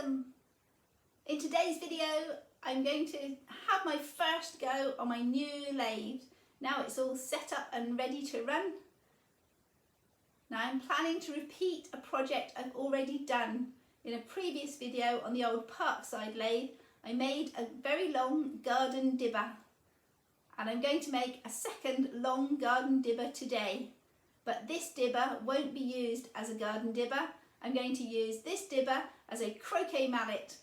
welcome. In today's video I'm going to have my first go on my new lathe. Now it's all set up and ready to run. Now I'm planning to repeat a project I've already done. In a previous video on the old Parkside lathe I made a very long garden dibber, and I'm going to make a second long garden dibber today. But this dibber won't be used as a garden dibber. I'm going to use this dibber as a croquet mallet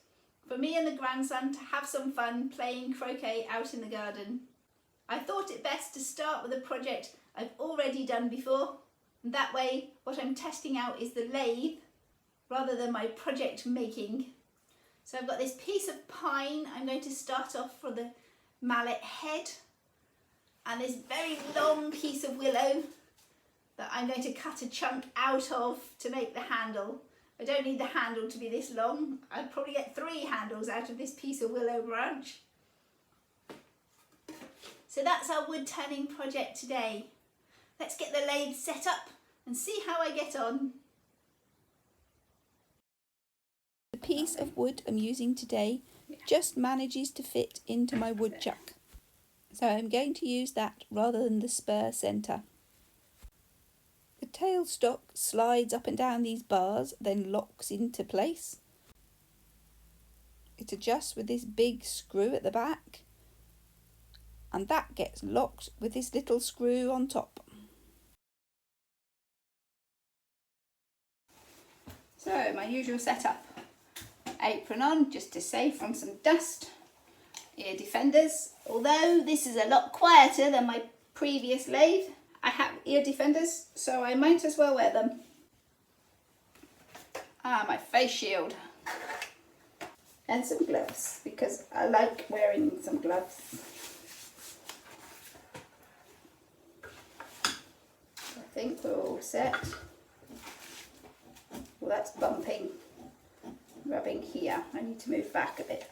for me and the grandson to have some fun playing croquet out in the garden. I thought it best to start with a project I've already done before, and that way what I'm testing out is the lathe rather than my project making. So I've got this piece of pine. I'm going to start off for the mallet head, and this very long piece of willow that I'm going to cut a chunk out of to make the handle. I don't need the handle to be this long. I'd probably get 3 handles out of this piece of willow branch. So that's our wood turning project today. Let's get the lathe set up and see how I get on. The piece of wood I'm using today just manages to fit into my wood chuck. So I'm going to use that rather than the spur centre. The tailstock slides up and down these bars, then locks into place. It adjusts with this big screw at the back, and that gets locked with this little screw on top. So my usual setup. Apron on just to save from some dust. Ear defenders. Although this is a lot quieter than my previous lathe, I have ear defenders, so I might as well wear them. My face shield. And some gloves, because I like wearing some gloves. I think we're all set. Well, that's bumping, rubbing here. I need to move back a bit.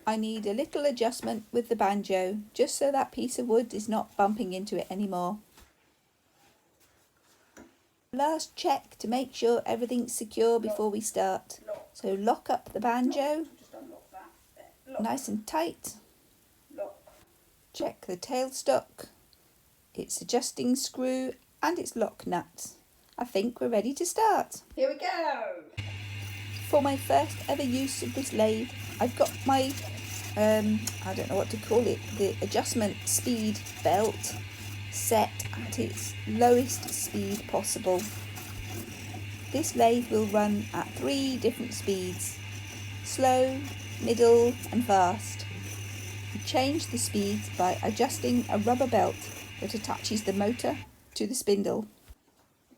I need a little adjustment with the banjo, just so that piece of wood is not bumping into it anymore. Last check to make sure everything's secure before we start. So lock up the banjo, nice and tight. Check the tailstock, its adjusting screw and its lock nuts. I think we're ready to start. Here we go! For my first ever use of this lathe, I've got my, I don't know what to call it, the adjustment speed belt set at its lowest speed possible. This lathe will run at 3 different speeds: slow, middle and fast. You change the speeds by adjusting a rubber belt that attaches the motor to the spindle.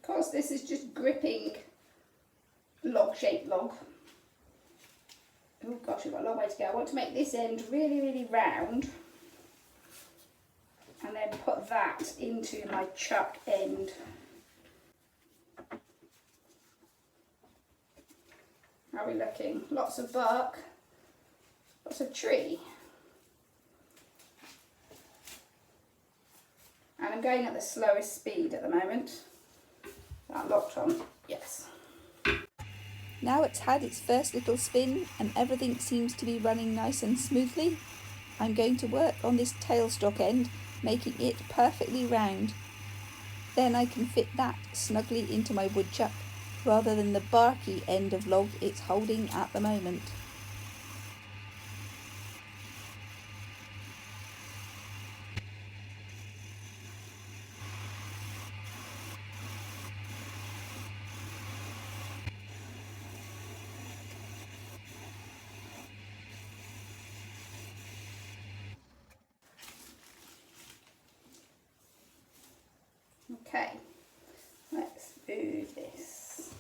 Because this is just gripping shaped log. Oh gosh, we've got a long way to go. I want to make this end really, really round, and then put that into my chuck end. How are we looking? Lots of bark, lots of tree. And I'm going at the slowest speed at the moment. That locked on, yes. Now it's had its first little spin and everything seems to be running nice and smoothly. I'm going to work on this tailstock end, making it perfectly round. Then I can fit that snugly into my woodchuck rather than the barky end of log it's holding at the moment. Okay, let's move this.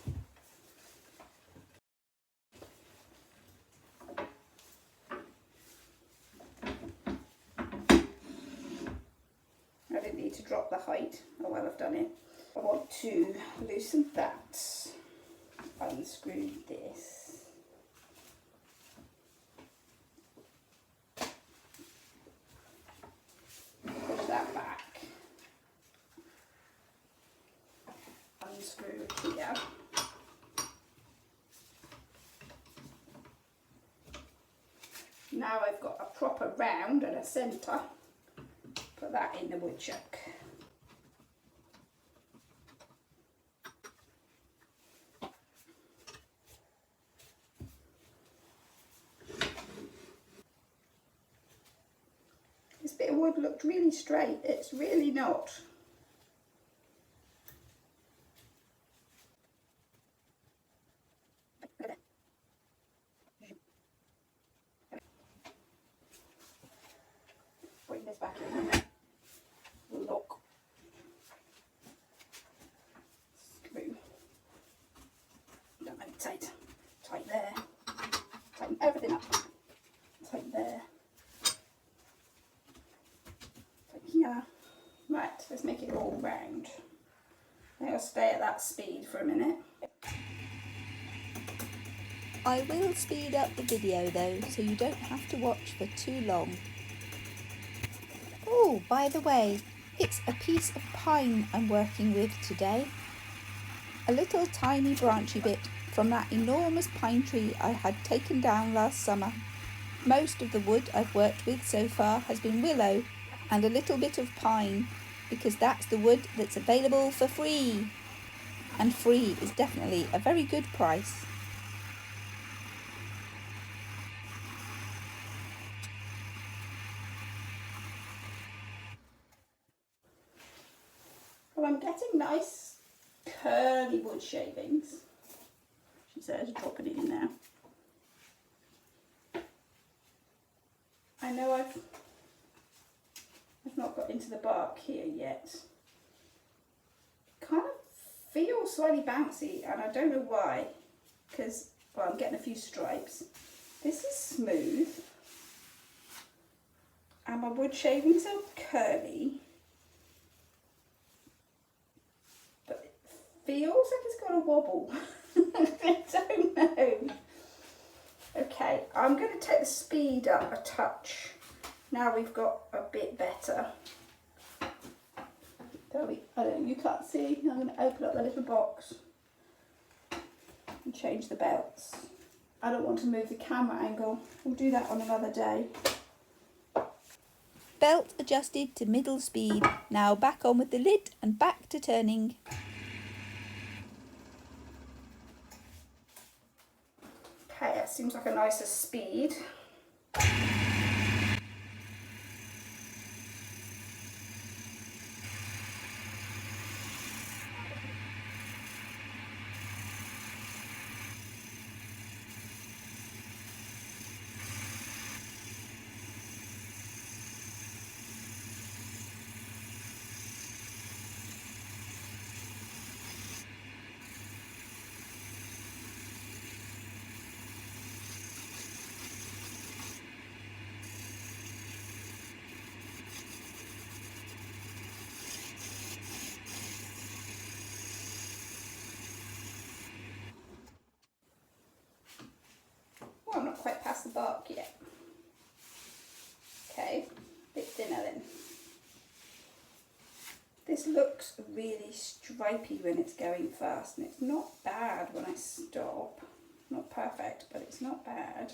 I didn't need to drop the height. Oh well, I've done it. I want to loosen that. Unscrew this. Push that back. Unscrew here. Now I've got a proper round and a centre. Put that in the woodchuck. This bit of wood looked really straight. It's really not. Bring this back in. Look. Screw. Don't make it tight. Tight there. Tighten everything up. Tight there. Tight here. Right, let's make it all round. I'll stay at that speed for a minute. I will speed up the video though, so you don't have to watch for too long. Oh, by the way, it's a piece of pine I'm working with today. A little tiny branchy bit from that enormous pine tree I had taken down last summer. Most of the wood I've worked with so far has been willow and a little bit of pine, because that's the wood that's available for free. And free is definitely a very good price. Well, I'm getting nice curly wood shavings. She says, dropping it in now. I know I've not got into the bark here yet. Kind of feels slightly bouncy, and I don't know why, because, well, I'm getting a few stripes. This is smooth, and my wood shavings are curly. Feels like it's got a wobble. I don't know. Okay, I'm going to take the speed up a touch. Now we've got a bit better. I don't know, you can't see. I'm going to open up the little box and change the belts. I don't want to move the camera angle. We'll do that on another day. Belt adjusted to middle speed. Now back on with the lid and back to turning. Okay, that seems like a nicer speed. Well, I'm not quite past the bark yet. Okay, a bit thinner then. This looks really stripy when it's going fast, and it's not bad when I stop. Not perfect, but it's not bad.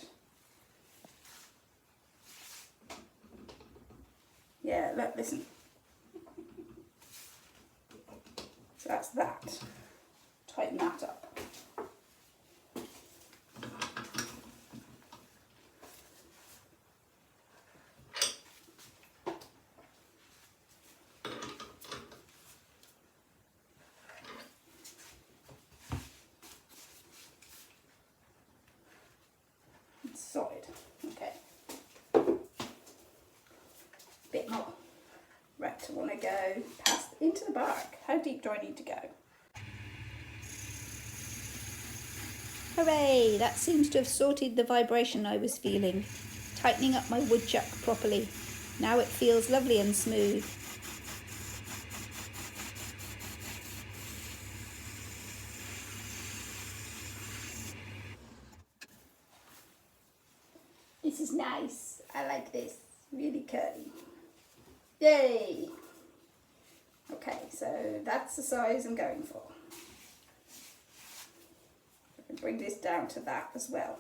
Yeah, look, listen. So that's that. Tighten that up. Solid. Okay. Bit more. Right, I want to go past into the bark. How deep do I need to go? Hooray! That seems to have sorted the vibration I was feeling, tightening up my woodchuck properly. Now it feels lovely and smooth. This is nice. I like this. Really curly. Yay! Okay, so that's the size I'm going for. I can bring this down to that as well.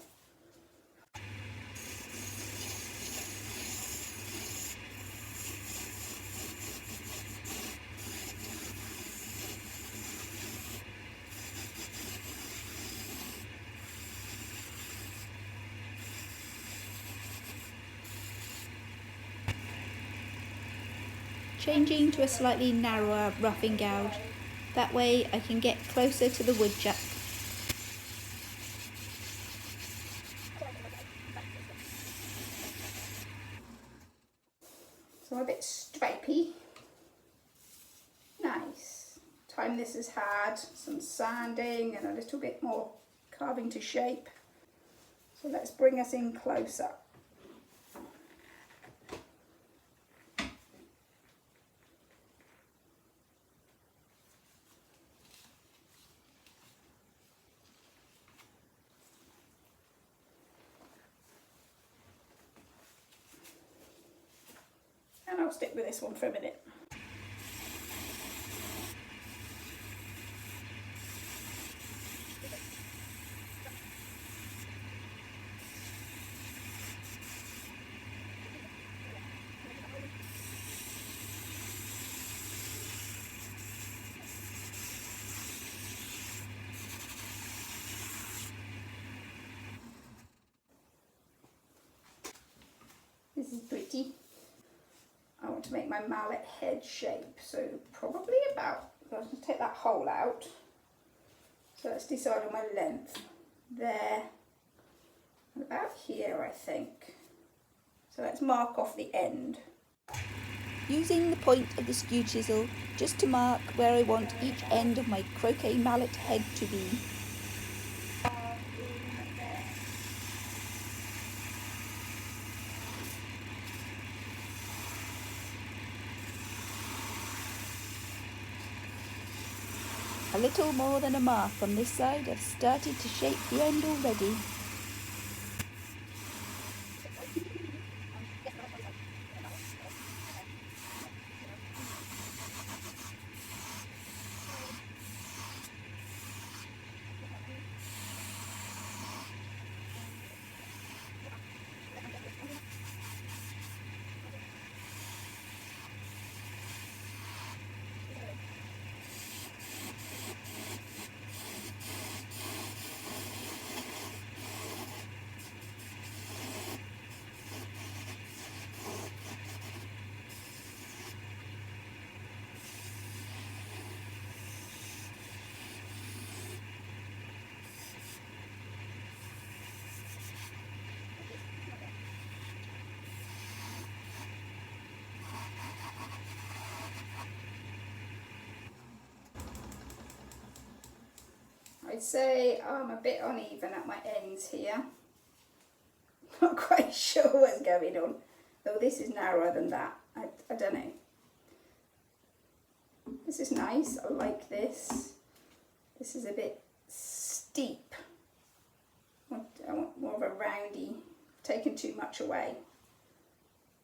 changing to a slightly narrower roughing gouge. That way I can get closer to the woodchuck. So I'm a bit stripy. Nice. Time this has had some sanding and a little bit more carving to shape. So let's bring us in closer. And I'll stick with this one for a minute. This is pretty. I want to make my mallet head shape, so probably about, I'm going to take that hole out. So let's decide on my length. There, and about here I think. So let's mark off the end. Using the point of the skew chisel just to mark where I want each end of my croquet mallet head to be. A little more than a mark on this side. I've started to shape the end already. I'd say I'm a bit uneven at my ends here. Not quite sure what's going on, though this is narrower than that. I don't know. This is nice, I like this. This is a bit steep. I want more of a roundy, taken too much away.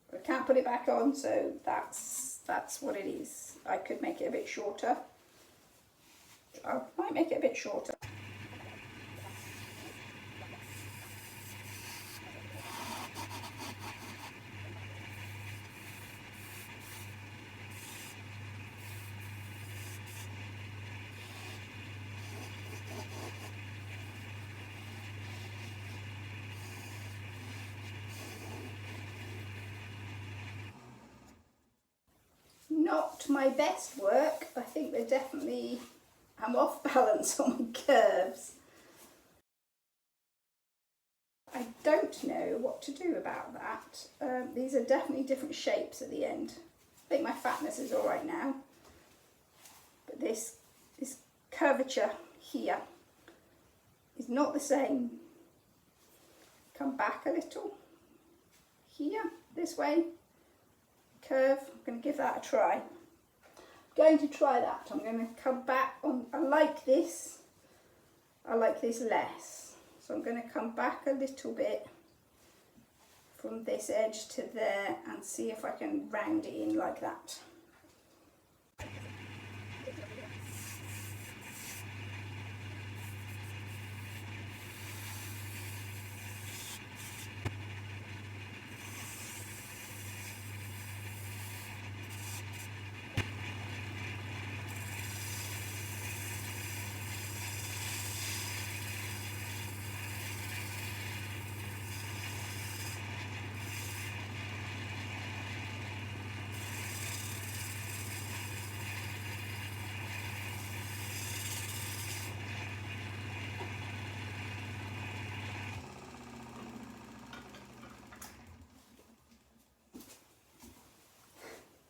But I can't put it back on, so that's what it is. I could make it a bit shorter. I might make it a bit shorter. Not my best work. I think they're definitely, I'm off balance on my curves. I don't know what to do about that. These are definitely different shapes at the end. I think my fatness is all right now. But this curvature here is not the same. Come back a little. Here, this way. Curve, I'm going to give that a try. Going to try that. I'm going to come back on, I like this less. So I'm going to come back a little bit from this edge to there and see if I can round it in like that.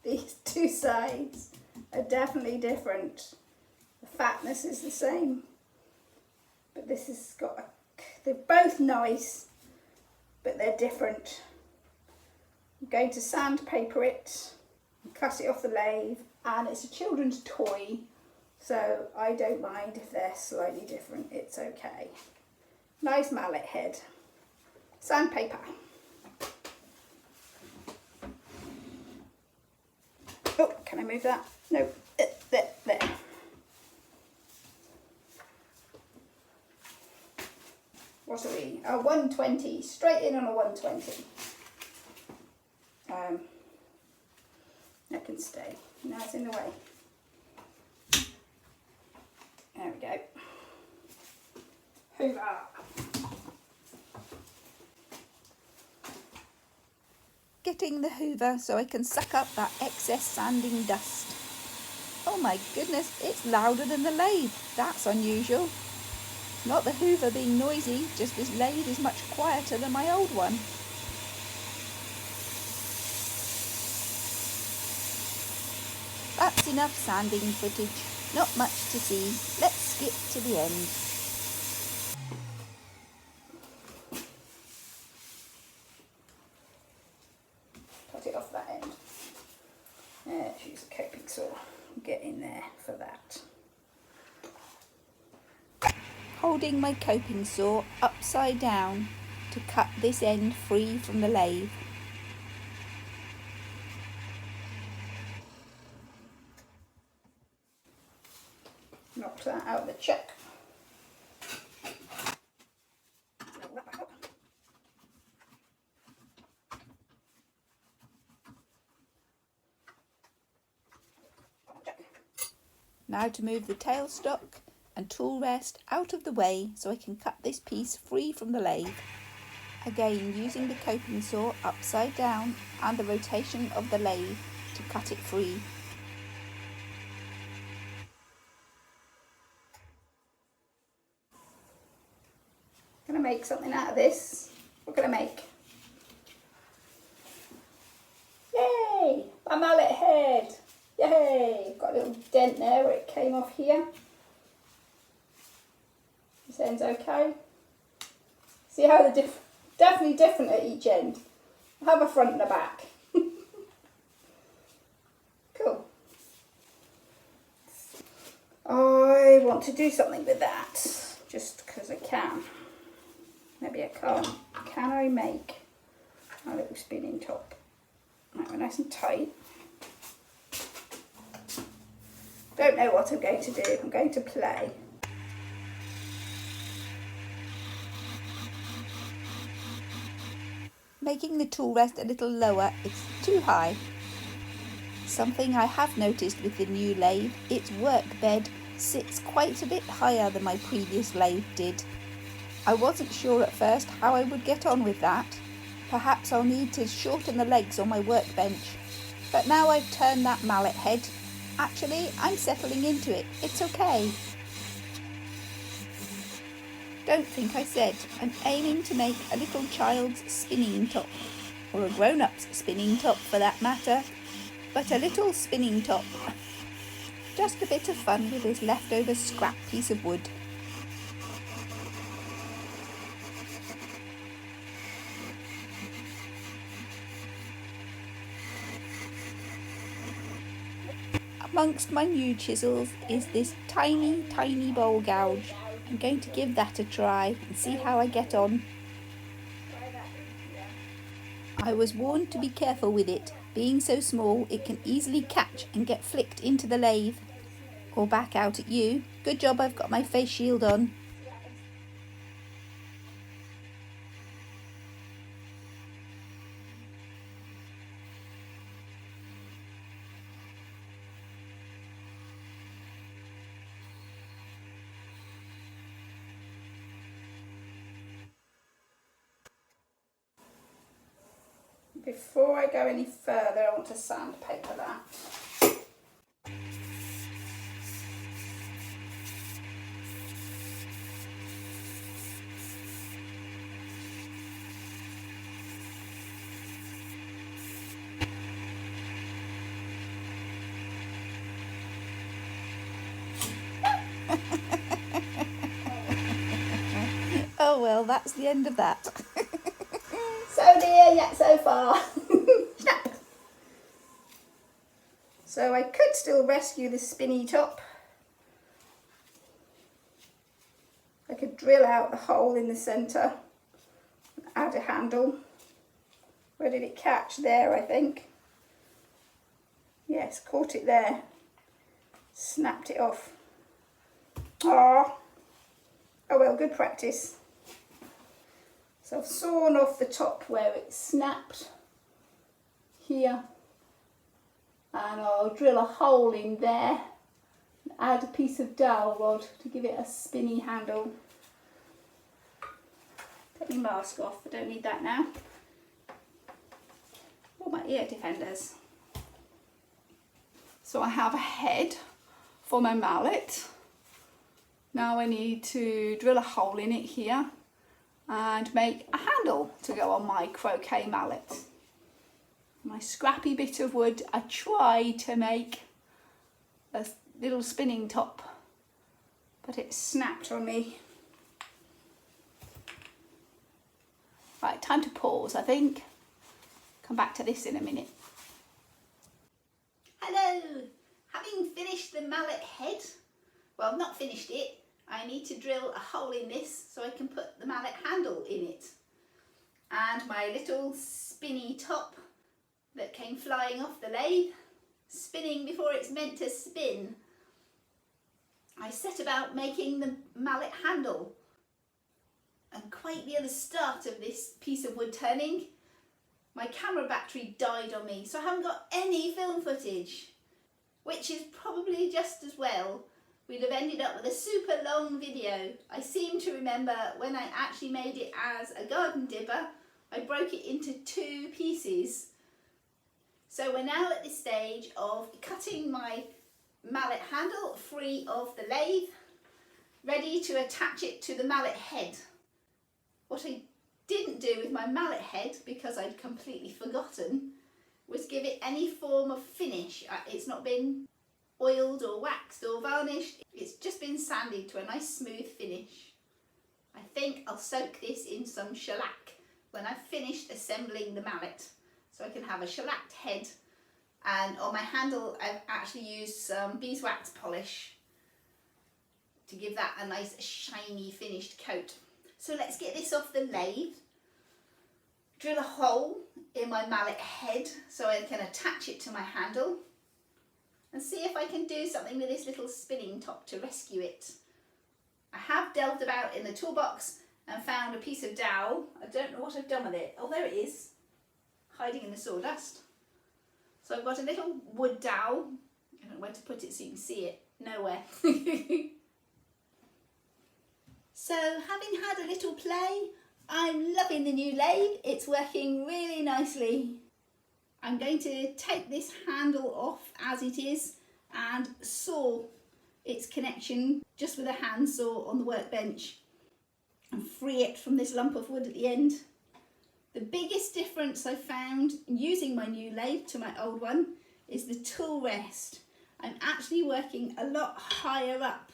these two sides are definitely different. The fatness is the same, but this has got they're both nice, but they're different. I'm going to sandpaper it and cut it off the lathe, and it's a children's toy, so I don't mind if they're slightly different, it's okay. Nice mallet head. Sandpaper. Oh, can I move that? No, there. What are we? A 120, straight in on a 120. That can stay. Now it's in the way. There we go. Hoover. Getting the hoover so I can suck up that excess sanding dust. Oh my goodness, it's louder than the lathe. That's unusual. Not the hoover being noisy, just this lathe is much quieter than my old one. That's enough sanding footage. Not much to see. Let's skip to the end. Cut it off that end. Let's use a coping saw. Get in there for that. Holding my coping saw upside down to cut this end free from the lathe. Knock that out of the chuck. Now to move the tailstock and tool rest out of the way so I can cut this piece free from the lathe. Again, using the coping saw upside down and the rotation of the lathe to cut it free. Gonna make something out of this. What can I make? Yay! My mallet head! Yay! Got a little dent there where it came off here. This end's okay. See how they're definitely different at each end. I have a front and a back. Cool. I want to do something with that, just because I can. Maybe I can't. Can I make a little spinning top? Right, we're nice and tight. Don't know what I'm going to do. I'm going to play. Making the tool rest a little lower, it's too high. Something I have noticed with the new lathe, its workbed sits quite a bit higher than my previous lathe did. I wasn't sure at first how I would get on with that. Perhaps I'll need to shorten the legs on my workbench. But now I've turned that mallet head, actually I'm settling into it. It's okay. Don't think I said I'm aiming to make a little child's spinning top, or a grown-up's spinning top for that matter, but a little spinning top. Just a bit of fun with this leftover scrap piece of wood. Amongst my new chisels is this tiny bowl gouge. I'm going to give that a try and see how I get on. I was warned to be careful with it. Being so small, it can easily catch and get flicked into the lathe. Or back out at you. Good job I've got my face shield on. Before I go any further, I want to sandpaper that. Oh well, that's the end of that. So near yet so far. Snap. So I could still rescue the spinny top. I could drill out the hole in the centre and add a handle. Where did it catch? There, I think. Yes, caught it there. Snapped it off. Ah. Oh well, good practice. So I've sawn off the top where it snapped here, and I'll drill a hole in there and add a piece of dowel rod to give it a spinny handle. Take my mask off, I don't need that now. All my ear defenders. So I have a head for my mallet. Now I need to drill a hole in it here and make a handle to go on my croquet mallet. My scrappy bit of wood, I tried to make a little spinning top, but it snapped on me. Right, time to pause, I think. Come back to this in a minute. Hello! Having finished the mallet head, well, I've not finished it, I need to drill a hole in this so I can put the mallet handle in it. And my little spinny top that came flying off the lathe, spinning before it's meant to spin. I set about making the mallet handle, and quite near the start of this piece of wood turning, my camera battery died on me, so I haven't got any film footage, which is probably just as well. We'd have ended up with a super long video. I seem to remember when I actually made it as a garden dibber, I broke it into 2 pieces. So we're now at this stage of cutting my mallet handle free of the lathe, ready to attach it to the mallet head. What I didn't do with my mallet head, because I'd completely forgotten, was give it any form of finish. It's not been oiled or waxed or varnished, it's just been sanded to a nice smooth finish. I think I'll soak this in some shellac when I've finished assembling the mallet, so I can have a shellacked head, and on my handle I've actually used some beeswax polish to give that a nice shiny finished coat. So let's get this off the lathe, drill a hole in my mallet head so I can attach it to my handle, and see if I can do something with this little spinning top to rescue it. I have delved about in the toolbox and found a piece of dowel. I don't know what I've done with it. Oh, there it is, hiding in the sawdust. So I've got a little wood dowel. I don't know where to put it so you can see it. Nowhere. So having had a little play, I'm loving the new lathe. It's working really nicely. I'm going to take this handle off as it is and saw its connection just with a handsaw on the workbench and free it from this lump of wood at the end. The biggest difference I found using my new lathe to my old one is the tool rest. I'm actually working a lot higher up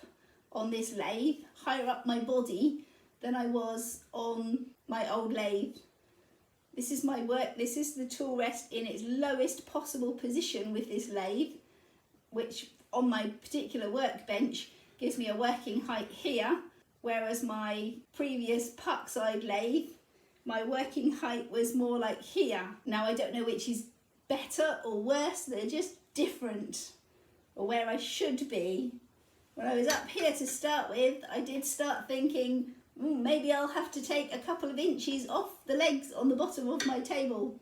on this lathe, higher up my body than I was on my old lathe. This is my work, this is the tool rest in its lowest possible position with this lathe, which on my particular workbench gives me a working height here, whereas my previous Parkside lathe, my working height was more like here. Now I don't know which is better or worse, they're just different, or where I should be. When I was up here to start with, I did start thinking, maybe I'll have to take a couple of inches off the legs on the bottom of my table.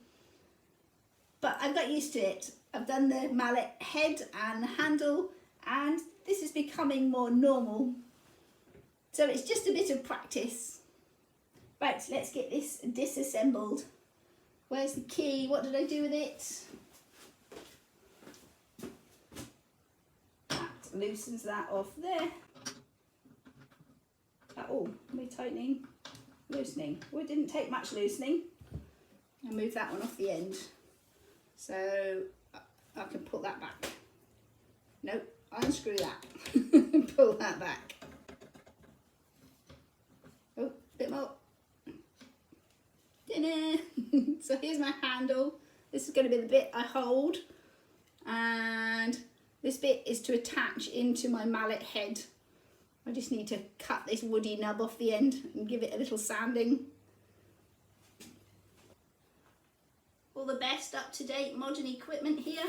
But I've got used to it. I've done the mallet head and handle, and this is becoming more normal. So it's just a bit of practice. Right, let's get this disassembled. Where's the key? What did I do with it? That loosens that off there. Oh, we're tightening, loosening. Well, it didn't take much loosening. I'll move that one off the end. So I can pull that back. Nope, unscrew that. Pull that back. Oh, a bit more. spinner. So here's my handle. This is going to be the bit I hold, and this bit is to attach into my mallet head. I just need to cut this woody nub off the end and give it a little sanding. All the best up-to-date modern equipment here.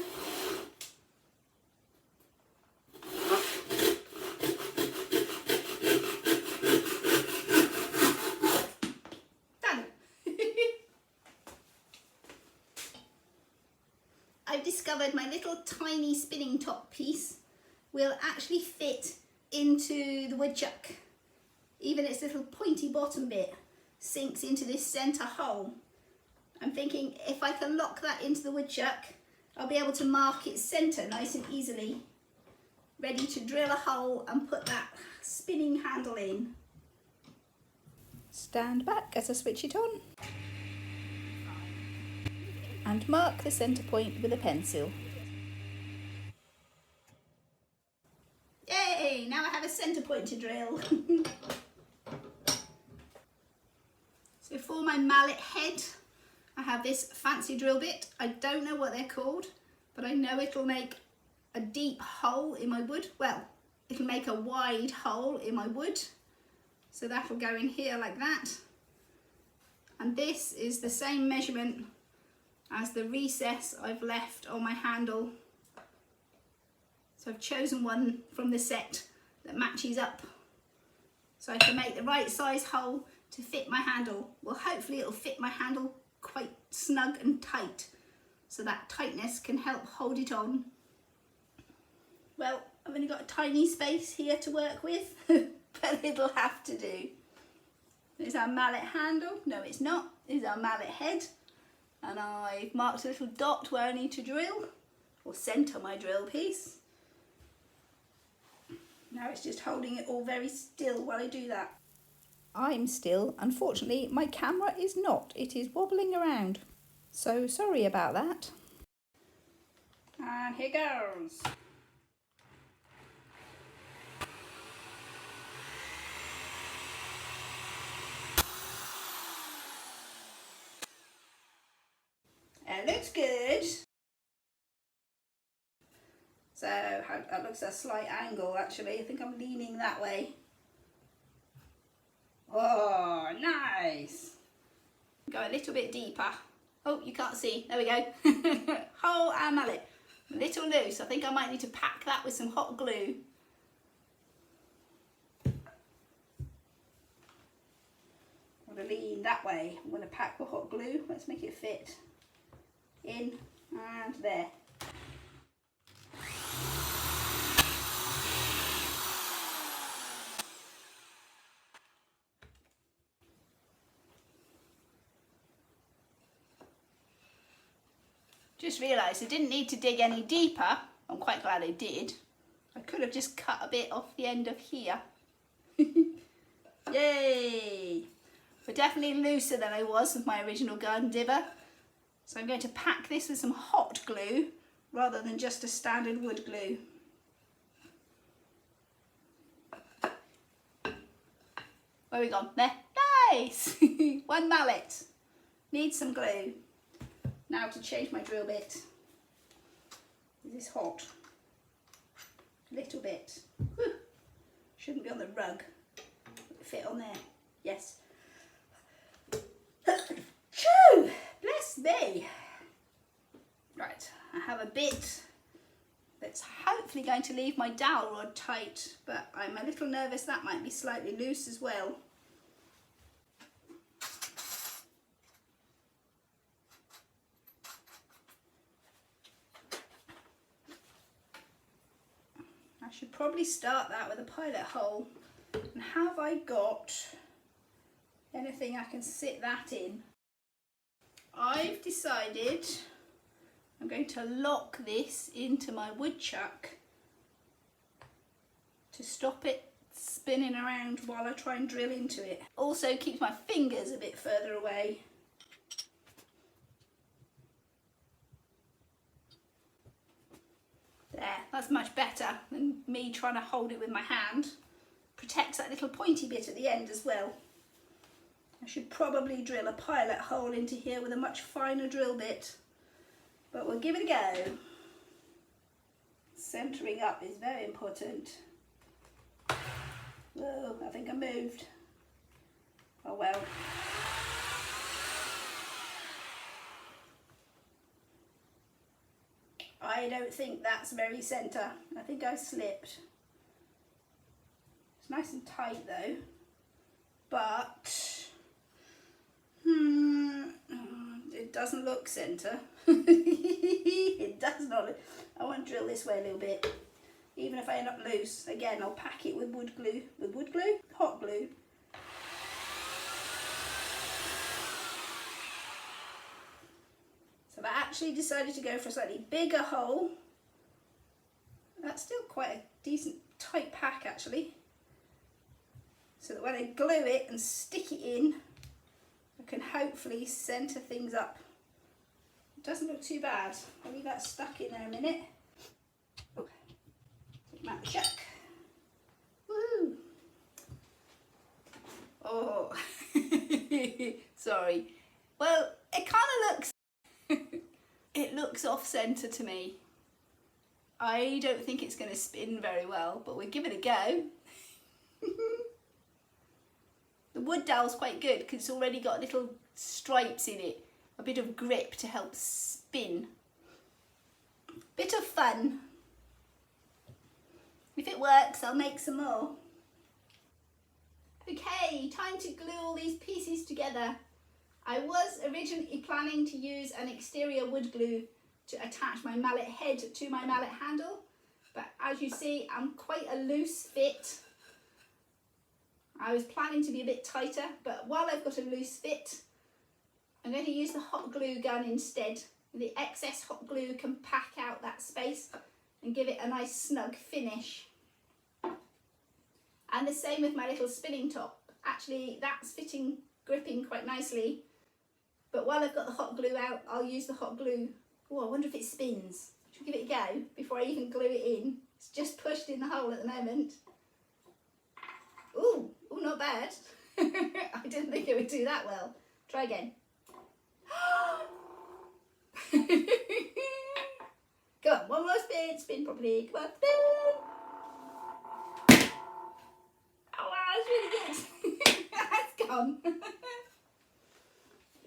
Done. I've discovered my little tiny spinning top piece will actually fit into the woodchuck. Even its little pointy bottom bit sinks into this centre hole. I'm thinking if I can lock that into the woodchuck, I'll be able to mark its centre nice and easily. Ready to drill a hole and put that spinning handle in. Stand back as I switch it on. And mark the centre point with a pencil. Yay! Now I have a centre point to drill. So for my mallet head, I have this fancy drill bit. I don't know what they're called, but I know it'll make a deep hole in my wood. Well, it'll make a wide hole in my wood. So that'll go in here like that. And this is the same measurement as the recess I've left on my handle. So I've chosen one from the set that matches up. So I can make the right size hole to fit my handle. Well, hopefully it'll fit my handle quite snug and tight, so that tightness can help hold it on. Well, I've only got a tiny space here to work with, but it'll have to do. There's our mallet handle. No, it's not. There's our mallet head. And I've marked a little dot where I need to drill, or centre my drill piece. Now it's just holding it all very still while I do that. I'm still. Unfortunately, my camera is not. It is wobbling around. So sorry about that. And here goes. It looks good. So that looks a slight angle actually. I think I'm leaning that way. Oh, nice. Go a little bit deeper. Oh, you can't see. There we go. Hole and mallet. A little loose. I think I might need to pack that with some hot glue. I'm going to lean that way. I'm going to pack with hot glue. Let's make it fit in and there. Just realised I didn't need to dig any deeper. I'm quite glad I did. I could have just cut a bit off the end of here. Yay! But definitely looser than I was with my original garden dibber. So I'm going to pack this with some hot glue rather than just a standard wood glue. Where have we gone? There. Nice! One mallet. Needs some glue. Now to change my drill bit. Is this hot? A little bit. Whew. Shouldn't be on the rug. Will it fit on there? Yes. Choo! Bless me. Right, I have a bit that's hopefully going to leave my dowel rod tight, but I'm a little nervous that might be slightly loose as well. I should probably start that with a pilot hole. And have I got anything I can sit that in? I've decided I'm going to lock this into my woodchuck to stop it spinning around while I try and drill into it. Also keeps my fingers a bit further away. There, that's much better than me trying to hold it with my hand. Protects that little pointy bit at the end as well. I should probably drill a pilot hole into here with a much finer drill bit, but we'll give it a go. Centering up is very important. Whoa, I think I moved. Oh well. I don't think that's very centre. I think I slipped. It's nice and tight though, but it doesn't look centre. It does not. I want to drill this way a little bit. Even if I end up loose, again I'll pack it with wood glue. With wood glue? Hot glue. So I actually decided to go for a slightly bigger hole. That's still quite a decent tight pack actually. So that when I glue it and stick it in, I can hopefully centre things up. It doesn't look too bad. I'll leave that stuck in there a minute. Oh, take them out the chuck. Woo! Oh, sorry. Well, it kind of looks, it looks off centre to me. I don't think it's going to spin very well, but we'll give it a go. The wood dowel's quite good because it's already got little stripes in it, a bit of grip to help spin. Bit of fun. If it works, I'll make some more. Okay, time to glue all these pieces together. I was originally planning to use an exterior wood glue to attach my mallet head to my mallet handle, but as you see, I'm quite a loose fit. I was planning to be a bit tighter, but while I've got a loose fit, I'm going to use the hot glue gun instead. The excess hot glue can pack out that space and give it a nice snug finish. And the same with my little spinning top. Actually, that's gripping quite nicely. But while I've got the hot glue out, I'll use the hot glue. Oh, I wonder if it spins. Should we give it a go before I even glue it in? It's just pushed in the hole at the moment. Ooh, not bad. I didn't think it would do that well. Try again. Come on, one more spin. Spin properly. Come on, spin. Oh wow, that's really good. That's gone.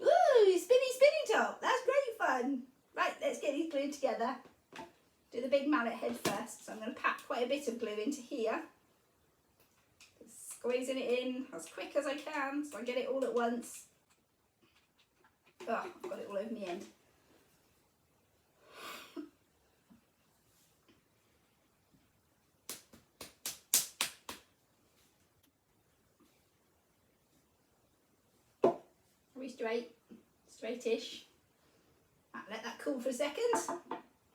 Ooh, spinny top. That's great fun. Right, let's get these glued together. Do the big mallet head first. So I'm going to pack quite a bit of glue into here. Squeezing it in as quick as I can so I get it all at once. Oh, I've got it all over my end. Are we straight? Straightish. Let that cool for a second.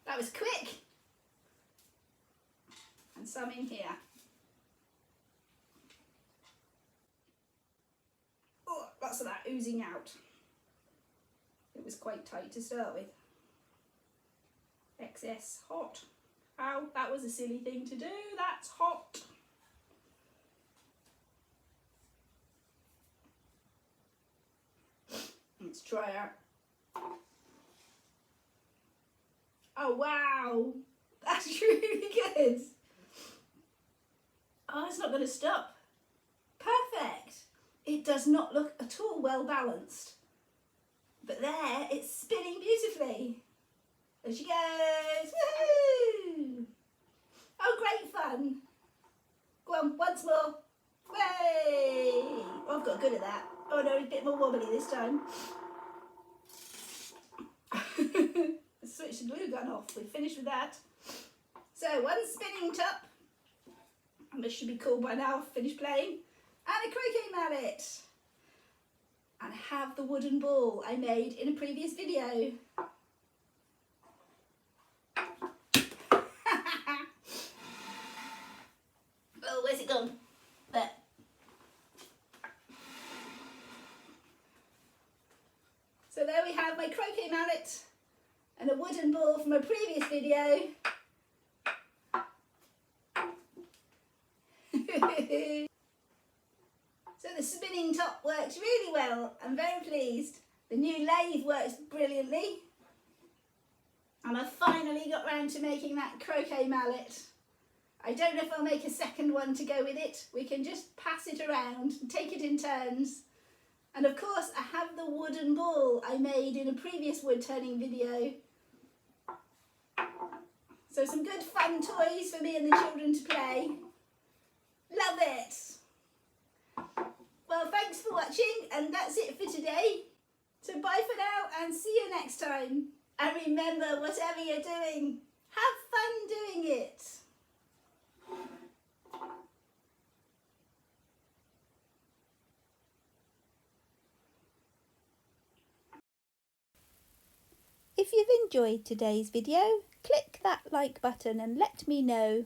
That was quick. And some in here. Oh, lots of that oozing out. It was quite tight to start with. Excess hot. Ow, that was a silly thing to do. That's hot. Let's try it. Oh wow, that's really good. Oh, it's not going to stop. Perfect. It does not look at all well balanced. But there, it's spinning beautifully. There she goes. Woohoo! Oh, great fun. Go on, once more. Way! Oh, I've got good at that. Oh no, a bit more wobbly this time. Switch the glue gun off. We've finished with that. So one spinning top. And this should be cool by now. I've finished playing. And a croquet mallet. And have the wooden ball I made in a previous video. Oh, where's it gone? There. So there we have my croquet mallet and a wooden ball from a previous video. So the The spinning top works really well. I'm very pleased. The new lathe works brilliantly. And I finally got round to making that croquet mallet. I don't know if I'll make a second one to go with it. We can just pass it around and take it in turns. And of course I have the wooden ball I made in a previous wood turning video. So some good fun toys for me and the children to play. Love it! Well, thanks for watching, and that's it for today. So bye for now and see you next time. And remember, whatever you're doing, have fun doing it. If you've enjoyed today's video, click that like button and let me know.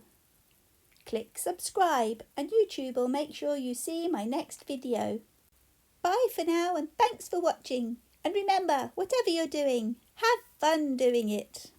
Click subscribe and YouTube will make sure you see my next video. Bye for now and thanks for watching. And remember, whatever you're doing, have fun doing it.